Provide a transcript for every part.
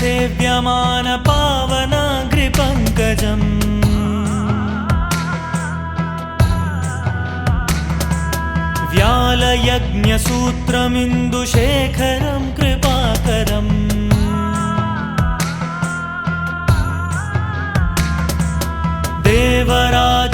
सेव्यमान पावनाग्रिपङ्कजम् व्यालयज्ञसूत्रमिन्दुशेखरं कृपाकरम्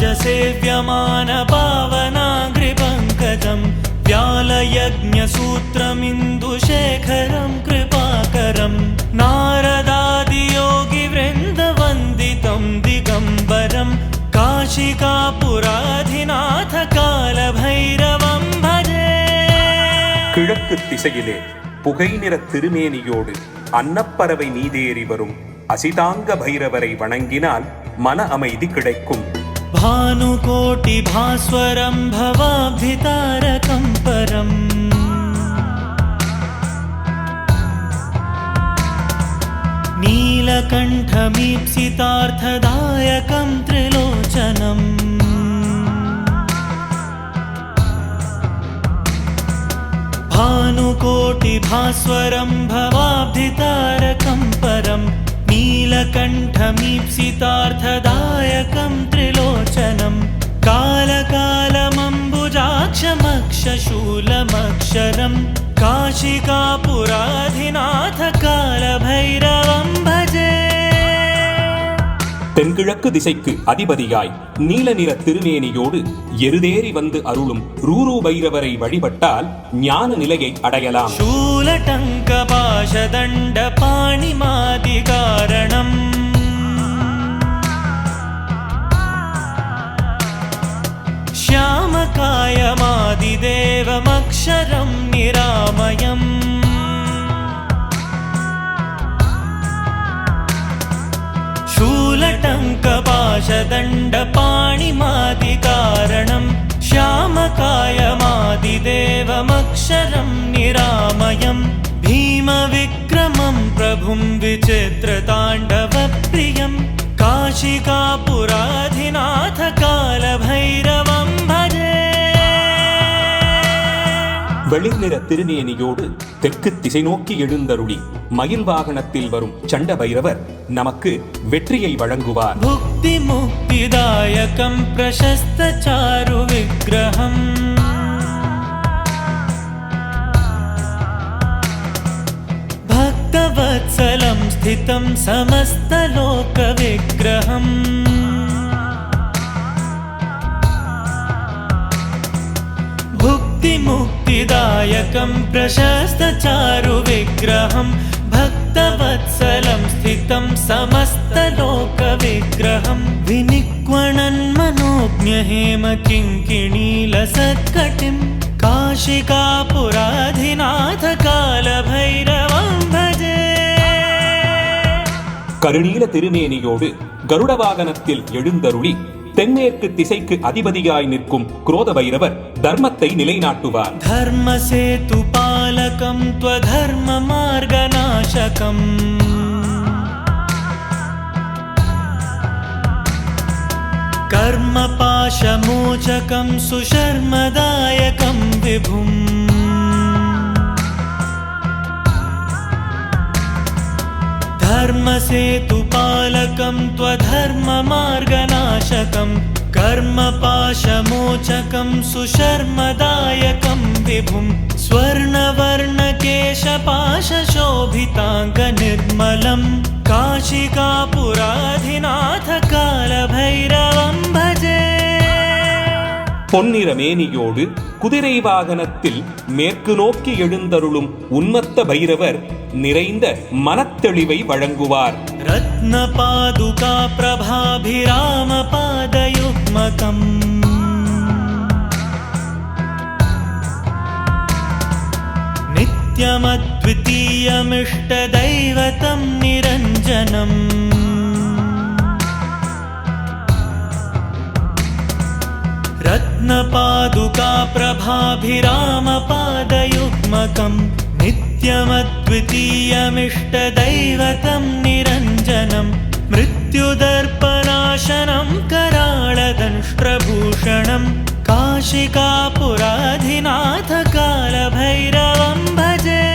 देवराजसेव्यमान पावनाग्रिपङ्कजम् व्यालयज्ञसूत्रमिन्दुशेखरं कृपाकरम् नारदादियोगिवृन्दवन्दितं दिगम्बरं काशिकापुराधिनाथ कालभैरवं भजे. கிழக்கு திசையிலே புகை நிற திருமேனியோடு அன்னப்பறவை மீதேறி வரும் அசிதாங்க பைரவரை வணங்கினால் மன அமைதி கிடைக்கும். भानुकोटि भास्वरं भवाब्धितारकं परम् नीलकण्ठमीप्सितार्थदायकं त्रिलोचनम् भानुकोटि भास्वरं भवाब्धितारकं परम् नीलकण्ठमीप्सितार्थदायकं त्रिलोचनम् कालकालमम्बुजाक्षमक्षशूलमक्षरम् काशिकापुराधिनाथ कालभैरवं भजे. தென்கிழக்கு திசைக்கு அதிபதியாய் நீல நிற திருமேனியோடு எருதேறி வந்து அருளும் ரூரு பைரவரை வழிபட்டால் ஞான நிலையை அடையலாம். शूलटङ्क पाशदण्ड पाणिमादिकारणम् श्यामकायमादिदेवमक्षरं निरामयम् शूलटङ्क पाशदण्ड पाणिमादिकारणम् श्यामकायमादिदेवमक्षरं निरामयम् भीमविक्रमं प्रभुं विचित्रताण्डवप्रियं काशिकापुराधिनाथ कालभैरवं भजे. வெளிர் நிற திருமேனியோடு தெற்கு திசை நோக்கி எழுந்தருளி மயில் வாகனத்தில் வரும் சண்ட பைரவர் நமக்கு வெற்றியை வழங்குவார். भुक्ति मुक्तिदायकं प्रशस्त चारु विग्रहम् भक्तवत्सलं स्थितं समस्तलोक विग्रहम् भुक्ति मुक्तिदायकं प्रशस्त चारु विग्रहम् भक्तवत्सलं स्थितं समस्तलोक विग्रहं विनिक्वणन् मनोज्ञहेम किङ्किणीलसत्कटिं काशिकापुराधिनाथ कालभैरवं भजे. கருநீல திருமேனியோடு கருட வாகனத்தில் எழுந்தருளி தென்மேற்கு திசைக்கு அதிபதியாய் நிற்கும் குரோத பைரவர் தர்மத்தை நிலைநாட்டுவார். धर्मसेतु पालकं त्वधर्म मार्गनाशकम् कर्मपाशमोचकं सुशर्मदायकं विभुम् धर्मसेतु पालकं त्वधर्म मार्गनाशकं कर्मपाशमोचकं सुशर्मदायकं विभुं स्वर्णवर्णकेशपाशशोभिताङ्गनिर्मलं काशिकापुराधिनाथ कालभैरवं भजे. பொன்னிற மேனியோடு குதிரை வாகனத்தில் மேற்கு நோக்கி எழுந்தருளும் உன்மத்த பைரவர் நிறைந்த மனத்தெளிவை வழங்குவார். रत्नपादुका प्रभाभिराम पादयुग्मकम् नित्यमद्वितीयमिष्टदैवतं निरञ्जनम् रत्नपादुका प्रभाभिराम पादयुग्मकम् नित्यमद्वितीयमिष्टदैवतं निरञ्जनं मृत्युदर्पनाशनं कराळदंष्ट्रभूषणं काशिकापुराधिनाथ कालभैरवं भजे.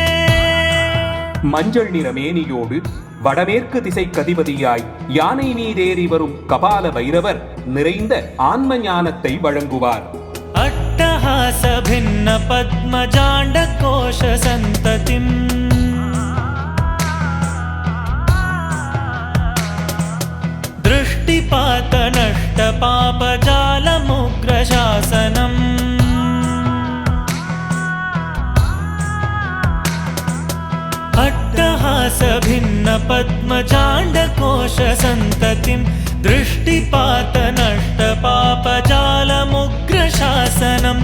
மஞ்சள் நிற மேனியோடு வடமேற்கு திசைக்கு அதிபதியாய் யானை மீதேறி வரும் கபால பைரவர் நிறைந்த ஆன்ம ஞானத்தை வழங்குவார். अट्टहास भिन्न पद्मजाण्ड कोश सन्ततिम् दृष्टिपात नष्ट पापजालमुग्रशासनम् अट्टहास भिन्न पद्मजाण्ड कोश सन्ततिम् दृष्टिपात नष्ट पापजालमुग्रशासनम्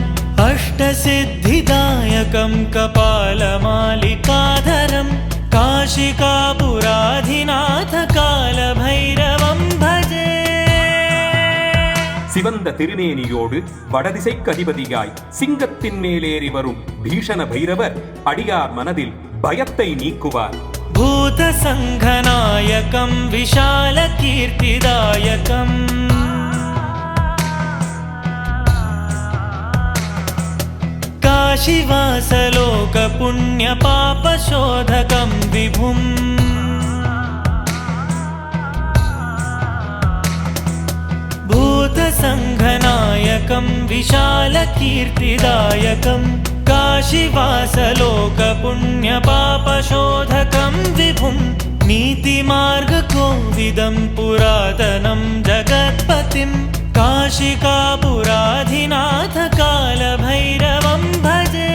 अष्टसिद्धिदायकं कपालमालिकाधरम् काशिकापुराधिनाथ कालभैरवं भजे. சிவந்த திருமேனியோடு வடதிசைக்கு அதிபதியாய் சிங்கத்தின் மேலேறி வரும் பீஷண பைரவர் அடியார் மனதில் பயத்தை நீக்குவார். भूतसङ्घनायकं विशालकीर्तिदायकम् काशीवासलोकपुण्यपापशोधकं विभुम् भूतसङ्घनायकं विशालकीर्तिदायकम् काशीवासलोकपुण्यपापशोधकं विभुम् नीतिमार्गकोविदं पुरातनं जगत्पतिं काशिकापुराधिनाथ कालभैरवं भजे.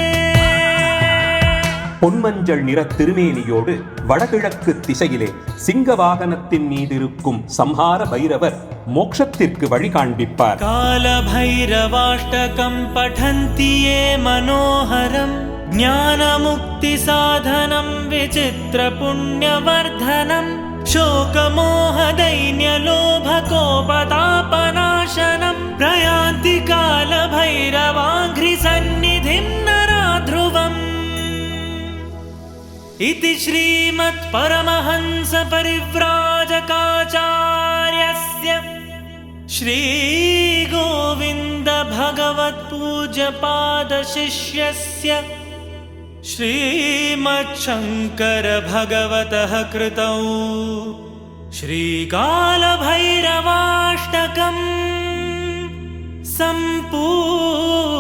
பொன்மஞ்சள் நிற திருமேனியோடு வடகிழக்கு திசையிலே சிங்க வாகனத்தின் மீதிருக்கும் சம்ஹார பைரவர் மோட்சத்திற்கு வழி காண்பிப்பார். कालभैरवाष्टकं पठन्ति ये मनोहरम् ज्ञानमुक्तिसाधनं विचित्रपुण्यवर्धनं शोकमोहदैन्यलोभकोपतापनाशनं प्रयान्ति कालभैरवाघ्रिसन्निधिं नराध्रुवम्. इति श्रीमत्परमहंसपरिव्राजकाचार्यस्य श्रीगोविन्द भगवत्पूज्यपादशिष्यस्य श्रीमच्छङ्कर भगवतः कृतौ श्रीकालभैरवाष्टकं सम्पूर्णम्.